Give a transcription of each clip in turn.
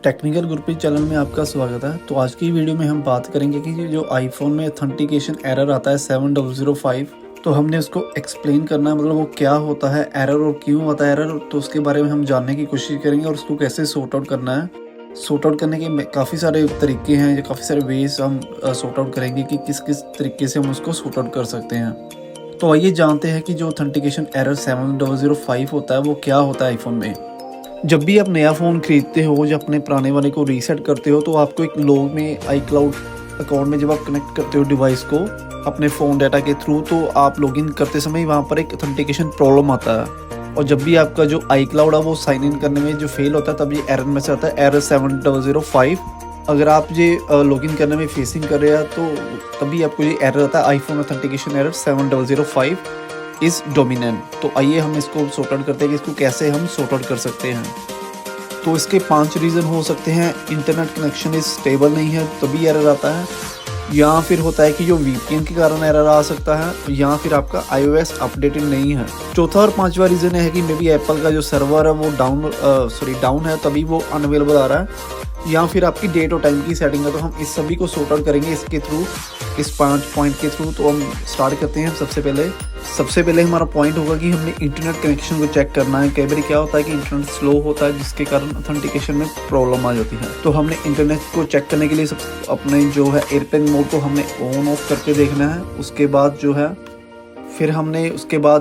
Technical Gurpreet channel में आपका स्वागत है। तो आज की वीडियो में हम बात करेंगे कि जो आईफोन में ऑथेंटिकेशन एरर आता है 7005, तो हमने उसको एक्सप्लेन करना है, मतलब वो क्या होता है एरर और क्यों आता है एरर, तो उसके बारे में हम जानने की कोशिश करेंगे और उसको कैसे सॉर्ट आउट करना है। सॉर्ट आउट करने के काफ़ी सारे तरीके हैं, काफ़ी सारे वेज हम सॉर्ट आउट करेंगे कि किस किस तरीके से हम उसको सॉर्ट आउट कर सकते हैं। तो आइए जानते हैं कि जो ऑथेंटिकेशन एरर 7005 होता है वो क्या होता है आईफोन में। जब भी आप नया फ़ोन खरीदते हो या अपने पुराने वाले को रीसेट करते हो तो आपको एक लॉग में iCloud अकाउंट में जब आप कनेक्ट करते हो डिवाइस को अपने फ़ोन डाटा के थ्रू, तो आप लॉगिन करते समय वहाँ पर एक ऑथेंटिकेशन प्रॉब्लम आता है। और जब भी आपका जो iCloud है वो साइन इन करने में जो फेल होता है तब ये एरर मैसेज आता है, एरर 7005। अगर आप ये लॉगिन करने में फेसिंग कर रहे हैं तो तभी आपको ये एरर आता है, आईफोन ऑथेंटिकेशन एरर 7005 इस डोमिनेंट। तो आइए हम इसको सॉर्ट आउट करते हैं कि इसको कैसे हम सॉर्ट आउट कर सकते हैं। तो इसके 5 रीज़न हो सकते हैं। इंटरनेट कनेक्शन इस स्टेबल नहीं है तभी एरर आता है, या फिर होता है कि जो VPN के कारण एरर आ सकता है, या फिर आपका iOS अपडेटेड नहीं है। चौथा और 5वां रीज़न है कि मे बी एप्पल का जो सर्वर है वो डाउन है तभी वो अनअवेलेबल आ रहा है, या फिर आपकी डेट और टाइम की सेटिंग है। तो हम इस सभी को सॉर्ट आउट करेंगे इसके थ्रू, इस 5 पॉइंट के थ्रू। तो हम स्टार्ट करते हैं। सबसे पहले हमारा पॉइंट होगा कि हमने इंटरनेट कनेक्शन को चेक करना है। कई बार क्या होता है कि इंटरनेट स्लो होता है जिसके कारण ऑथेंटिकेशन में प्रॉब्लम आ जाती है। तो हमने इंटरनेट को चेक करने के लिए अपने जो है एयरप्लेन मोड को हमने ऑन ऑफ करके देखना है। उसके बाद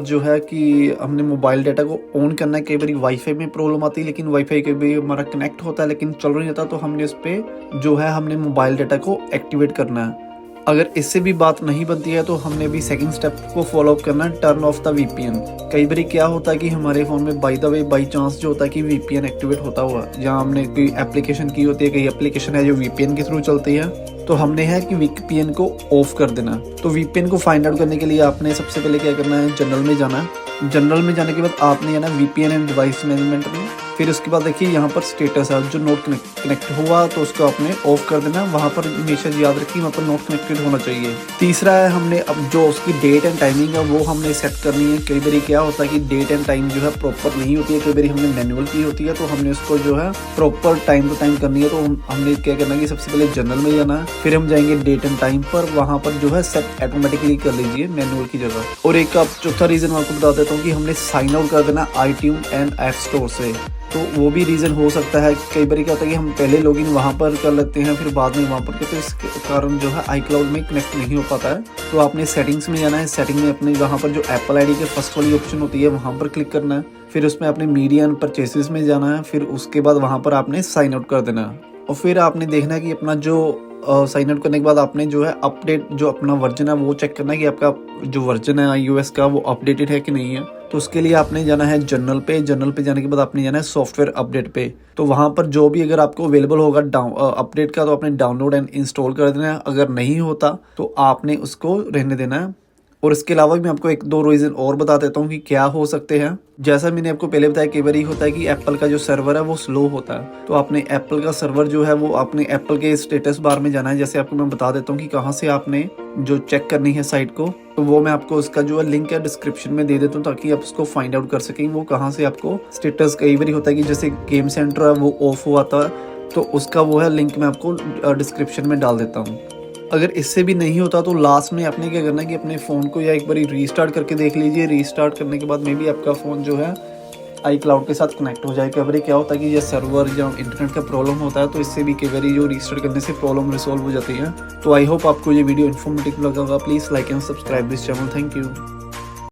जो है कि हमने मोबाइल डाटा को ऑन करना है। कई बार वाईफाई में प्रॉब्लम आती है, लेकिन वाईफाई कई बार हमारा कनेक्ट होता है लेकिन चल नहीं जाता, तो हमने उस पर जो है हमने मोबाइल डाटा को एक्टिवेट करना है। अगर इससे भी बात नहीं बनती है तो हमने भी सेकंड स्टेप को फॉलो अप करना है, टर्न ऑफ द VPN। कई बार क्या होता है कि हमारे फ़ोन में बाई चांस जो होता है कि VPN एक्टिवेट होता हुआ, जहाँ हमने कोई एप्लीकेशन की होती है, कई एप्लीकेशन है जो VPN के थ्रू चलती है, तो हमने है कि VPN को ऑफ कर देना। तो VPN को फाइंड आउट करने के लिए आपने सबसे पहले क्या करना है, जनरल में जाना है। जनरल में जाने के बाद आपने है ना VPN एंड डिवाइस मैनेजमेंट में, फिर उसके बाद देखिए यहाँ पर स्टेटस है, जो नोट कनेक्ट हुआ तो उसको आपने ऑफ कर देना। वहाँ पर हमेशा याद रखिए वहाँ पर नोट कनेक्टेड होना चाहिए। तीसरा है हमने अब जो उसकी डेट एंड टाइमिंग है वो हमने सेट करनी है। कई बार क्या होता है कि डेट एंड टाइम जो है प्रॉपर नहीं होती है, कई बार हमने मैनुअल की होती है, तो हमने उसको जो है प्रॉपर टाइम टू टाइम करनी है। तो हमने क्या करना है कि सबसे पहले जनरल में जाना है, फिर हम जाएंगे डेट एंड टाइम पर, वहाँ पर जो है सेट ऑटोमेटिकली कर लीजिए मैनुअल की जगह। और एक चौथा रीज़न आपको बता देता हूँ कि हमने साइन आउट कर देना iTunes एंड ऐप स्टोर से। तो वो भी रीज़न हो सकता है। कई बार क्या होता है कि हम पहले लॉगिन वहाँ पर कर लेते हैं, फिर बाद में वहाँ पर करते हैं, इसके कारण जो है iCloud में कनेक्ट नहीं हो पाता है। तो आपने सेटिंग्स में जाना है। सेटिंग में अपने वहाँ पर जो एप्पल ID के फर्स्ट वाली ऑप्शन होती है वहाँ पर क्लिक करना है, फिर उसमें अपने मीडिया एंड परचेसेस में जाना है, फिर उसके बाद वहाँ पर आपने साइन आउट कर देना है। और फिर आपने देखना है कि अपना जो साइन आउट करने के बाद आपने जो है अपडेट जो अपना वर्जन है वो चेक करना है कि आपका जो वर्जन है iOS का वो अपडेटेड है कि नहीं है। तो उसके लिए आपने जाना है जनरल पे जाने के बाद आपने जाना है सॉफ्टवेयर अपडेट पे। तो वहाँ पर जो भी अगर आपको अवेलेबल होगा अपडेट का, तो आपने डाउनलोड एंड इंस्टॉल कर देना है। अगर नहीं होता तो आपने उसको रहने देना है। और इसके अलावा भी मैं आपको 1-2 रीज़न और बता देता हूँ कि क्या हो सकते हैं। जैसा मैंने आपको पहले बताया, कई बार ही होता है कि एप्पल का जो सर्वर है वो स्लो होता है, तो आपने एप्पल का सर्वर जो है वो आपने एप्पल के स्टेटस बार में जाना है। जैसे आपको मैं बता देता हूँ कि कहाँ से आपने जो चेक करनी है साइट को, तो वो मैं आपको उसका जो है लिंक है डिस्क्रिप्शन में दे देता हूँ ताकि आप उसको फाइंड आउट कर सकें वो कहाँ से आपको स्टेटस। कई बार होता है कि जैसे गेम सेंटर है वो ऑफ हुआ था, तो उसका वो है लिंक मैं आपको डिस्क्रिप्शन में डाल देता हूँ। अगर इससे भी नहीं होता तो लास्ट में आपने क्या करना है कि अपने फ़ोन को या एक बार रीस्टार्ट करके देख लीजिए। रीस्टार्ट करने के बाद में भी आपका फ़ोन जो है iCloud के साथ कनेक्ट हो जाएगा। कई बार क्या होता है कि ये सर्वर या इंटरनेट का प्रॉब्लम होता है, तो इससे भी कई बार जो रीस्टार्ट करने से प्रॉब्लम रिसॉल्व हो जाती है। तो आई होप आपको ये वीडियो इन्फॉर्मेटिव लगा होगा। Please like and subscribe this channel. Thank you.